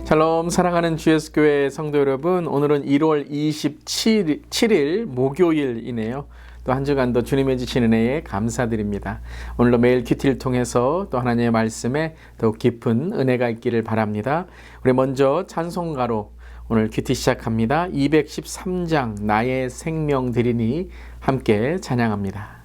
샬롬 사랑하는 GS교회 성도 여러분, 오늘은 1월 27일 목요일이네요. 또 한 주간도 주님의 주신 은혜에 감사드립니다. 오늘도 매일 큐티를 통해서 또 하나님의 말씀에 더욱 깊은 은혜가 있기를 바랍니다. 우리 먼저 찬송가로 오늘 큐티 시작합니다. 213장 나의 생명 드리니 함께 찬양합니다.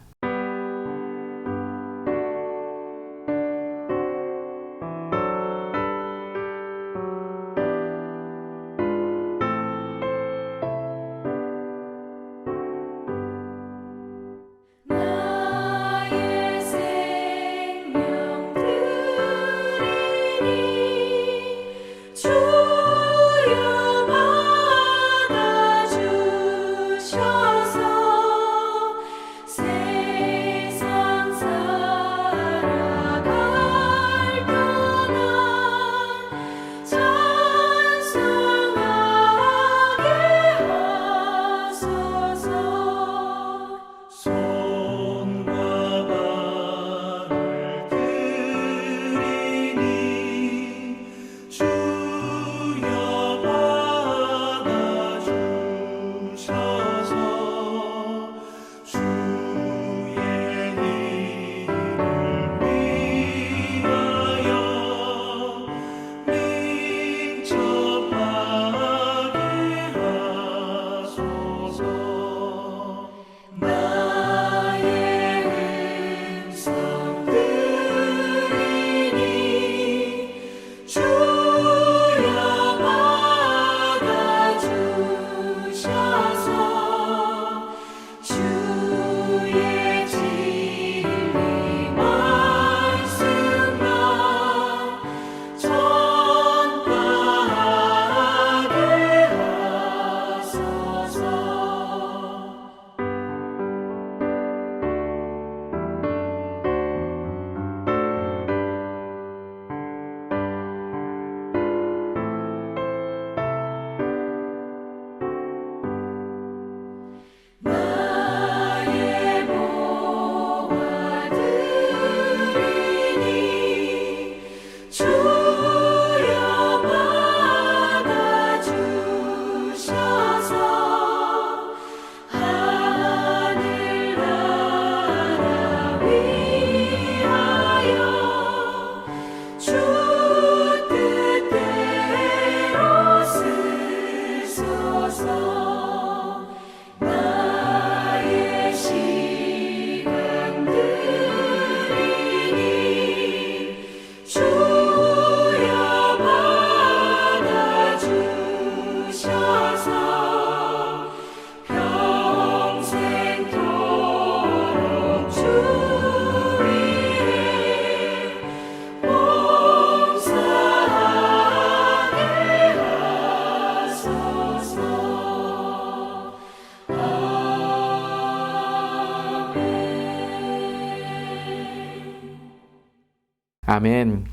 아멘.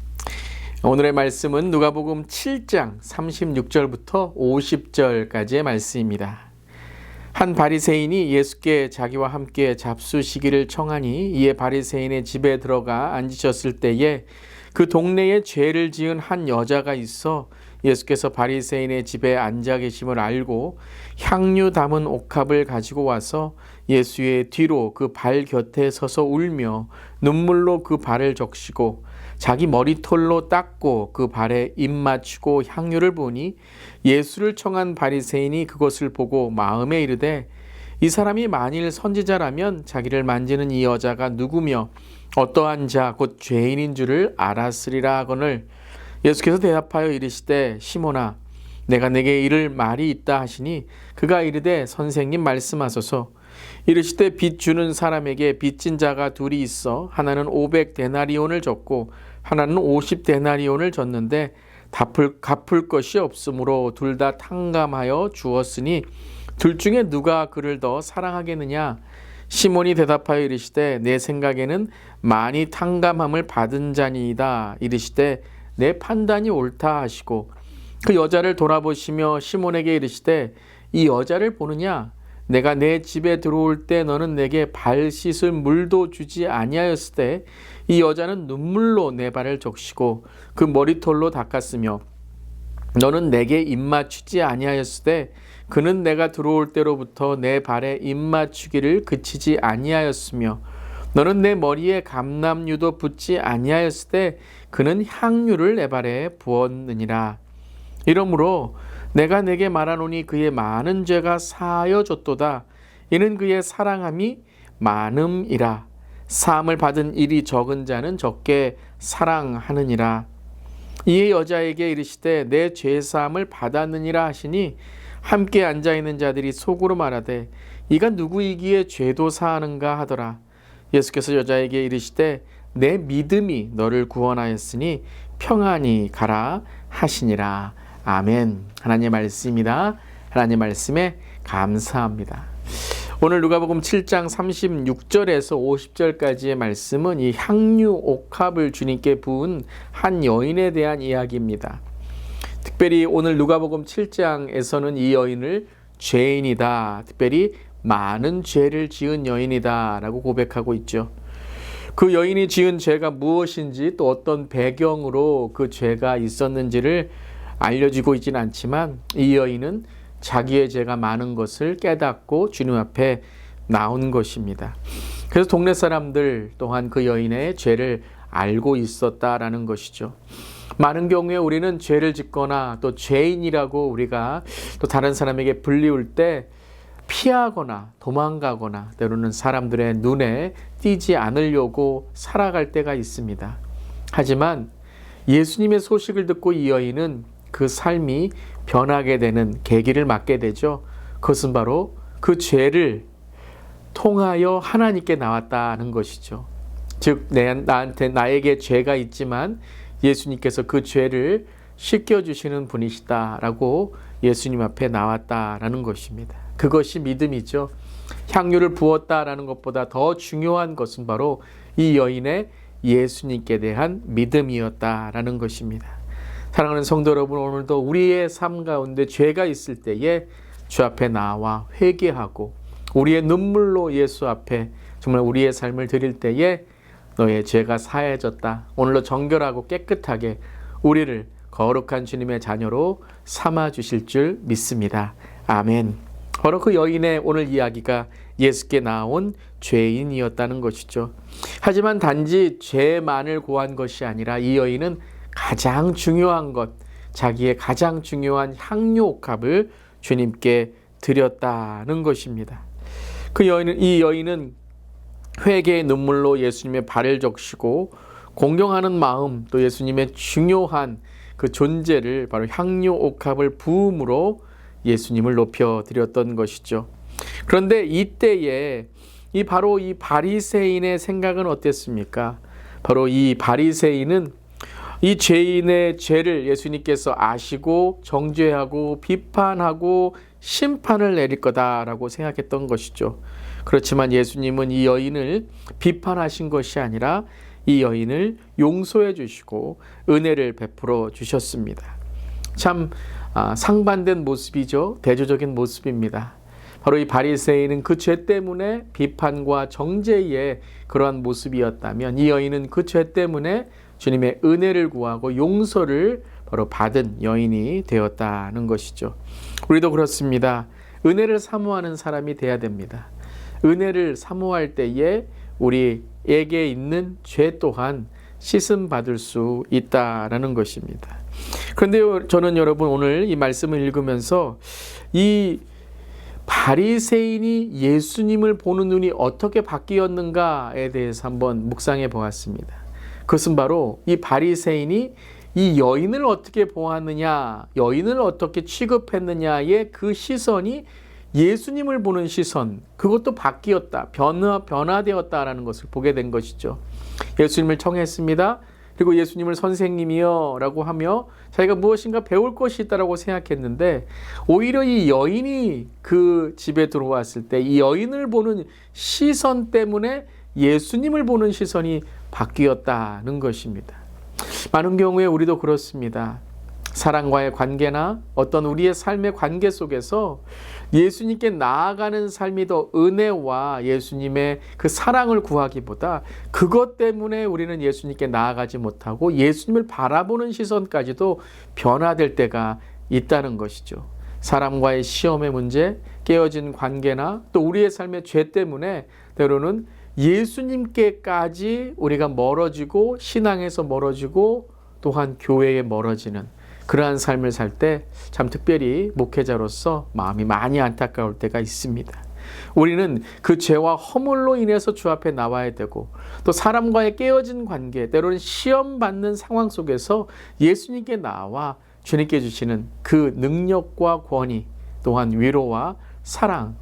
오늘의 말씀은 누가복음 7장 36절부터 50절까지의 말씀입니다. 한 바리새인이 예수께 자기와 함께 잡수시기를 청하니 이에 바리새인의 집에 들어가 앉으셨을 때에 그 동네에 죄를 지은 한 여자가 있어 예수께서 바리새인의 집에 앉아 계심을 알고 향유 담은 옥합을 가지고 와서 예수의 뒤로 그 발 곁에 서서 울며 눈물로 그 발을 적시고 자기 머리털로 닦고 그 발에 입 맞추고 향유를 보니 예수를 청한 바리새인이 그것을 보고 마음에 이르되 이 사람이 만일 선지자라면 자기를 만지는 이 여자가 누구며 어떠한 자 곧 죄인인 줄을 알았으리라 하거늘 예수께서 대답하여 이르시되 시몬아 내가 내게 이를 말이 있다 하시니 그가 이르되 선생님 말씀하소서. 이르시되 빚 주는 사람에게 빚진 자가 둘이 있어 하나는 500데나리온을 줬고 하나는 50데나리온을 줬는데 갚을 것이 없으므로 둘 다 탕감하여 주었으니 둘 중에 누가 그를 더 사랑하겠느냐. 시몬이 대답하여 이르시되 내 생각에는 많이 탕감함을 받은 자니이다. 이르시되 내 판단이 옳다 하시고 그 여자를 돌아보시며 시몬에게 이르시되 이 여자를 보느냐. 내가 내 집에 들어올 때 너는 내게 발 씻을 물도 주지 아니하였을 때 이 여자는 눈물로 내 발을 적시고 그 머리털로 닦았으며 너는 내게 입맞추지 아니하였으되 그는 내가 들어올 때로부터 내 발에 입맞추기를 그치지 아니하였으며 너는 내 머리에 감람유도 붓지 아니하였으되 그는 향유를 내 발에 부었느니라. 이러므로 내가 내게 말하노니 그의 많은 죄가 사하여졌도다. 이는 그의 사랑함이 많음이라. 사함을 받은 일이 적은 자는 적게 사랑하느니라. 이에 여자에게 이르시되 내 죄사함을 받았느니라 하시니 함께 앉아있는 자들이 속으로 말하되 이가 누구이기에 죄도 사하는가 하더라. 예수께서 여자에게 이르시되 내 믿음이 너를 구원하였으니 평안히 가라 하시니라. 아멘. 하나님의 말씀입니다. 하나님의 말씀에 감사합니다. 오늘 누가복음 7장 36절에서 50절까지의 말씀은 이 향유 옥합을 주님께 부은 한 여인에 대한 이야기입니다. 특별히 오늘 누가복음 7장에서는 이 여인을 죄인이다, 특별히 많은 죄를 지은 여인이다 라고 고백하고 있죠. 그 여인이 지은 죄가 무엇인지 또 어떤 배경으로 그 죄가 있었는지를 알려지고 있지는 않지만 이 여인은 자기의 죄가 많은 것을 깨닫고 주님 앞에 나온 것입니다. 그래서 동네 사람들 또한 그 여인의 죄를 알고 있었다라는 것이죠. 많은 경우에 우리는 죄를 짓거나 또 죄인이라고 우리가 또 다른 사람에게 불리울 때 피하거나 도망가거나 때로는 사람들의 눈에 띄지 않으려고 살아갈 때가 있습니다. 하지만 예수님의 소식을 듣고 이 여인은 그 삶이 변하게 되는 계기를 맞게 되죠. 그것은 바로 그 죄를 통하여 하나님께 나왔다는 것이죠. 즉 나에게 죄가 있지만 예수님께서 그 죄를 씻겨주시는 분이시다라고 예수님 앞에 나왔다라는 것입니다. 그것이 믿음이죠. 향유를 부었다라는 것보다 더 중요한 것은 바로 이 여인의 예수님께 대한 믿음이었다라는 것입니다. 사랑하는 성도 여러분, 오늘도 우리의 삶 가운데 죄가 있을 때에 주 앞에 나와 회개하고 우리의 눈물로 예수 앞에 정말 우리의 삶을 드릴 때에 너의 죄가 사해졌다. 오늘로 정결하고 깨끗하게 우리를 거룩한 주님의 자녀로 삼아 주실 줄 믿습니다. 아멘. 바로 그 여인의 오늘 이야기가 예수께 나온 죄인이었다는 것이죠. 하지만 단지 죄만을 고한 것이 아니라 이 여인은 가장 중요한 것, 자기의 가장 중요한 향유 옥합을 주님께 드렸다는 것입니다. 이 여인은 회개의 눈물로 예수님의 발을 적시고 공경하는 마음, 또 예수님의 중요한 그 존재를 바로 향유 옥합을 부음으로 예수님을 높여드렸던 것이죠. 그런데 이때에 바로 이 바리새인의 생각은 어땠습니까? 바로 이 바리새인은 이 죄인의 죄를 예수님께서 아시고 정죄하고 비판하고 심판을 내릴 거다라고 생각했던 것이죠. 그렇지만 예수님은 이 여인을 비판하신 것이 아니라 이 여인을 용서해 주시고 은혜를 베풀어 주셨습니다. 참 상반된 모습이죠. 대조적인 모습입니다. 바로 이 바리새인은 그 죄 때문에 비판과 정죄의 그러한 모습이었다면 이 여인은 그 죄 때문에 주님의 은혜를 구하고 용서를 바로 받은 여인이 되었다는 것이죠. 우리도 그렇습니다. 은혜를 사모하는 사람이 돼야 됩니다. 은혜를 사모할 때에 우리에게 있는 죄 또한 씻음 받을 수 있다라는 것입니다. 그런데 저는 여러분 오늘 이 말씀을 읽으면서 이 바리새인이 예수님을 보는 눈이 어떻게 바뀌었는가에 대해서 한번 묵상해 보았습니다. 그것은 바로 이 바리새인이 이 여인을 어떻게 보았느냐, 여인을 어떻게 취급했느냐의 그 시선이 예수님을 보는 시선, 그것도 바뀌었다, 변화되었다라는 것을 보게 된 것이죠. 예수님을 청했습니다. 그리고 예수님을 선생님이여 라고 하며 자기가 무엇인가 배울 것이 있다라고 생각했는데 오히려 이 여인이 그 집에 들어왔을 때 이 여인을 보는 시선 때문에 예수님을 보는 시선이 바뀌었다는 것입니다. 많은 경우에 우리도 그렇습니다. 사랑과의 관계나 어떤 우리의 삶의 관계 속에서 예수님께 나아가는 삶이 더 은혜와 예수님의 그 사랑을 구하기보다 그것 때문에 우리는 예수님께 나아가지 못하고 예수님을 바라보는 시선까지도 변화될 때가 있다는 것이죠. 사람과의 시험의 문제, 깨어진 관계나 또 우리의 삶의 죄 때문에 때로는 예수님께까지 우리가 멀어지고 신앙에서 멀어지고 또한 교회에 멀어지는 그러한 삶을 살 때 참 특별히 목회자로서 마음이 많이 안타까울 때가 있습니다. 우리는 그 죄와 허물로 인해서 주 앞에 나와야 되고 또 사람과의 깨어진 관계, 때로는 시험받는 상황 속에서 예수님께 나와 주님께 주시는 그 능력과 권위, 또한 위로와 사랑,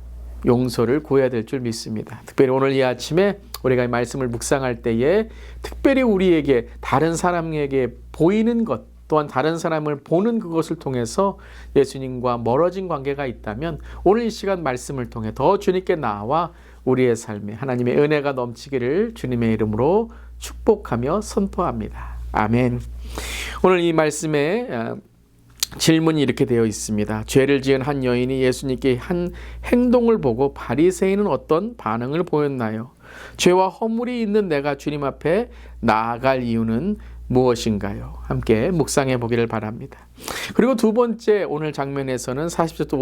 용서를 구해야 될 줄 믿습니다. 특별히 오늘 이 아침에 우리가 이 말씀을 묵상할 때에 특별히 우리에게 다른 사람에게 보이는 것, 또한 다른 사람을 보는 그것을 통해서 예수님과 멀어진 관계가 있다면 오늘 이 시간 말씀을 통해 더 주님께 나와 우리의 삶에 하나님의 은혜가 넘치기를 주님의 이름으로 축복하며 선포합니다. 아멘. 오늘 이 말씀에 질문이 이렇게 되어 있습니다. 죄를 지은 한 여인이 예수님께 한 행동을 보고 바리새인은 어떤 반응을 보였나요? 죄와 허물이 있는 내가 주님 앞에 나아갈 이유는 무엇인가요? 함께 묵상해 보기를 바랍니다. 그리고 두 번째 오늘 장면에서는 40절부터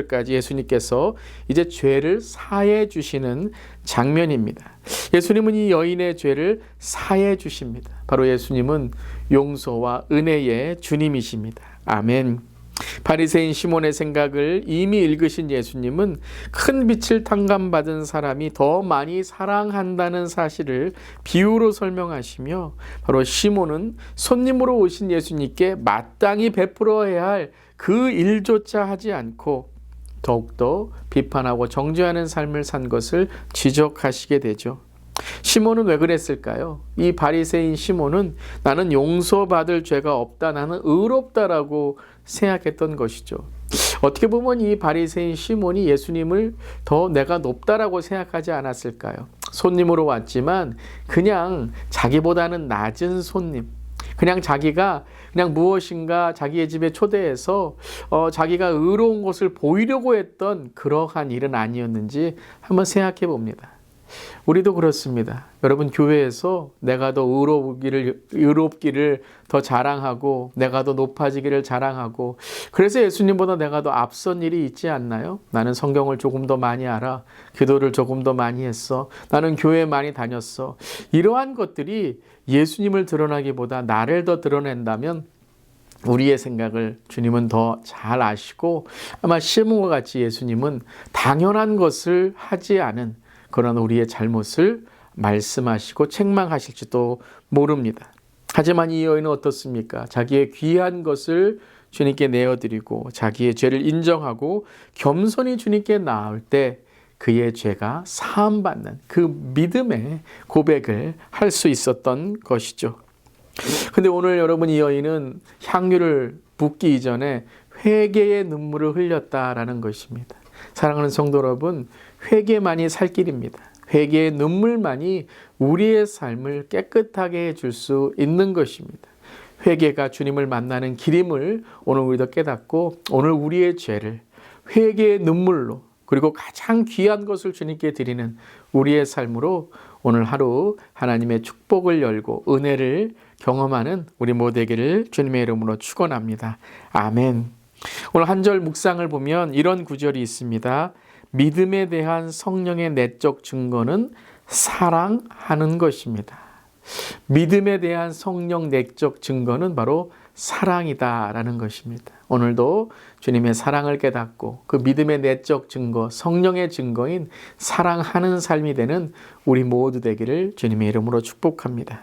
50절까지 예수님께서 이제 죄를 사해 주시는 장면입니다. 예수님은 이 여인의 죄를 사해 주십니다. 바로 예수님은 용서와 은혜의 주님이십니다. 아멘. 바리새인 시몬의 생각을 이미 읽으신 예수님은 큰 빛을 탕감받은 사람이 더 많이 사랑한다는 사실을 비유로 설명하시며 바로 시몬은 손님으로 오신 예수님께 마땅히 베풀어야 할 그 일조차 하지 않고 더욱더 비판하고 정죄하는 삶을 산 것을 지적하시게 되죠. 시몬은 왜 그랬을까요? 이 바리새인 시몬은 나는 용서받을 죄가 없다, 나는 의롭다라고 생각했던 것이죠. 어떻게 보면 이 바리새인 시몬이 예수님을 더 내가 높다라고 생각하지 않았을까요? 손님으로 왔지만 그냥 자기보다는 낮은 손님, 그냥 자기가 그냥 무엇인가 자기의 집에 초대해서 자기가 의로운 것을 보이려고 했던 그러한 일은 아니었는지 한번 생각해 봅니다. 우리도 그렇습니다. 여러분, 교회에서 내가 더 의롭기를 더 자랑하고 내가 더 높아지기를 자랑하고 그래서 예수님보다 내가 더 앞선 일이 있지 않나요? 나는 성경을 조금 더 많이 알아. 기도를 조금 더 많이 했어. 나는 교회 많이 다녔어. 이러한 것들이 예수님을 드러나기보다 나를 더 드러낸다면 우리의 생각을 주님은 더 잘 아시고 아마 시몬과 같이 예수님은 당연한 것을 하지 않은 그런 우리의 잘못을 말씀하시고 책망하실지도 모릅니다. 하지만 이 여인은 어떻습니까? 자기의 귀한 것을 주님께 내어드리고 자기의 죄를 인정하고 겸손히 주님께 나올 때 그의 죄가 사함받는 그 믿음의 고백을 할 수 있었던 것이죠. 근데 오늘 여러분, 이 여인은 향유를 붓기 이전에 회개의 눈물을 흘렸다라는 것입니다. 사랑하는 성도 여러분, 회개만이 살 길입니다. 회개의 눈물만이 우리의 삶을 깨끗하게 해줄 수 있는 것입니다. 회개가 주님을 만나는 길임을 오늘 우리도 깨닫고 오늘 우리의 죄를 회개의 눈물로 그리고 가장 귀한 것을 주님께 드리는 우리의 삶으로 오늘 하루 하나님의 축복을 열고 은혜를 경험하는 우리 모두 되기를 주님의 이름으로 축원합니다. 아멘. 오늘 한 절 묵상을 보면 이런 구절이 있습니다. 믿음에 대한 성령의 내적 증거는 사랑하는 것입니다. 믿음에 대한 성령 내적 증거는 바로 사랑이다라는 것입니다. 오늘도 주님의 사랑을 깨닫고 그 믿음의 내적 증거, 성령의 증거인 사랑하는 삶이 되는 우리 모두 되기를 주님의 이름으로 축복합니다.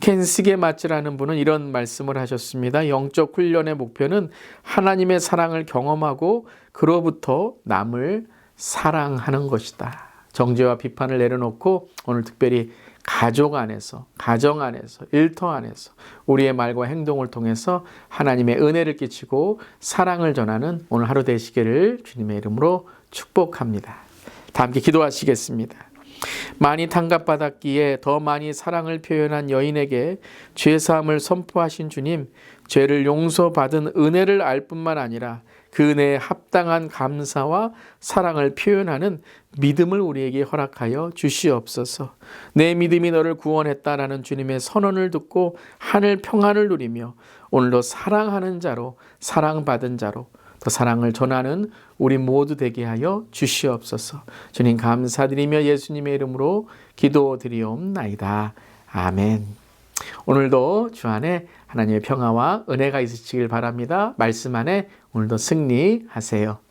켄 스게마츠라는 분은 이런 말씀을 하셨습니다. 영적 훈련의 목표는 하나님의 사랑을 경험하고 그로부터 남을 사랑하는 것이다. 정죄와 비판을 내려놓고 오늘 특별히 가족 안에서, 가정 안에서, 일터 안에서 우리의 말과 행동을 통해서 하나님의 은혜를 끼치고 사랑을 전하는 오늘 하루 되시기를 주님의 이름으로 축복합니다. 다 함께 기도하시겠습니다. 많이 탕감받았기에 더 많이 사랑을 표현한 여인에게 죄사함을 선포하신 주님, 죄를 용서받은 은혜를 알 뿐만 아니라 그 은혜에 합당한 감사와 사랑을 표현하는 믿음을 우리에게 허락하여 주시옵소서. 내 믿음이 너를 구원했다라는 주님의 선언을 듣고 하늘 평안을 누리며 오늘도 사랑하는 자로, 사랑받은 자로 더 사랑을 전하는 우리 모두 되게 하여 주시옵소서. 주님 감사드리며 예수님의 이름으로 기도드리옵나이다. 아멘. 오늘도 주 안에 하나님의 평화와 은혜가 있으시길 바랍니다. 말씀 안에 오늘도 승리하세요.